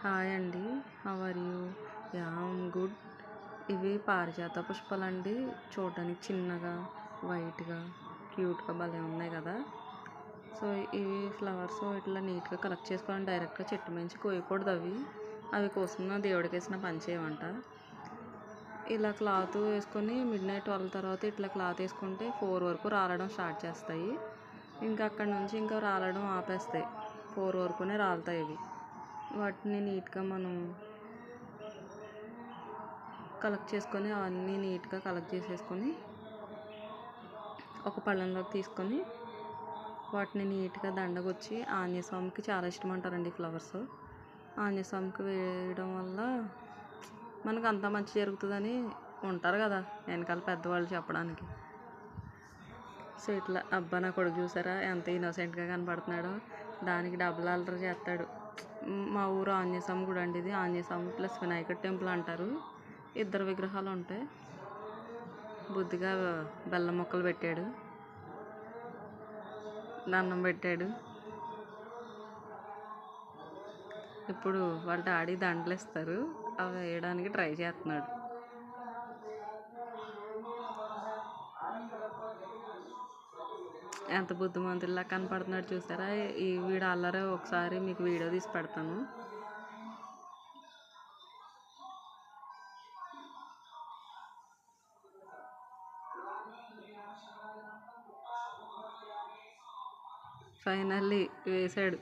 Hi అండి. How are you? Am good. ఇవి పారిజాత పుష్పాలండి. చూడడానికి చిన్నగా వైట్గా క్యూట్గా భలే ఉన్నాయి కదా. సో ఇవి ఫ్లవర్స్ ఇట్లా నీట్గా కలెక్ట్ చేసుకోవాలని డైరెక్ట్గా చెట్టు మించి కోయకూడదు. అవి కోసుకున్న దేవుడికి వేసిన పని చేయమంట. ఇలా క్లాత్ వేసుకొని మిడ్నైట్ 12 తర్వాత ఇట్లా క్లాత్ వేసుకుంటే 4 వరకు రాలడం స్టార్ట్ చేస్తాయి. ఇంకా అక్కడ నుంచి ఇంకా రాలడం ఆపేస్తాయి. 4 వరకునే రాలుతాయి ఇవి. వాటిని నీట్గా మనం కలెక్ట్ చేసుకొని అవన్నీ నీట్గా కలెక్ట్ చేసేసుకొని ఒక పళ్ళెంలోకి తీసుకొని వాటిని నీట్గా దండగొచ్చి ఆంజనేయ స్వామికి చాలా ఇష్టం అంటారండి ఫ్లవర్స్. ఆంజనేయ స్వామికి వేయడం వల్ల మనకు అంతా మంచి జరుగుతుందని ఉంటారు కదా వెనకాల పెద్దవాళ్ళు చెప్పడానికి. సో ఇట్లా అబ్బా నా కొడుకు చూసారా ఎంత ఇన్నోసెంట్గా కనపడుతున్నాడో. దానికి డబుల్ అల్లరి చేస్తాడు. మా ఊరు ఆంజనేయ స్వామి గుడి అండి ఇది. ఆంజనేయ స్వామి ప్లస్ వినాయకుడి టెంపుల్ అంటారు. 2 విగ్రహాలు ఉంటాయి. బుద్ధిగా బెల్లం మొక్కలు పెట్టాడు, దండం పెట్టాడు. ఇప్పుడు వాళ్ళ డాడీ దండలు ఇస్తారు, అవి వేయడానికి ట్రై చేస్తున్నాడు. ఎంత బుద్ధిమంతుల్లా కనపడుతున్నాడు చూసారా. ఈ వీడు అల్లరే ఒకసారి మీకు వీడియో తీసి పెడతాను. ఫైనల్లీ వేసాడు.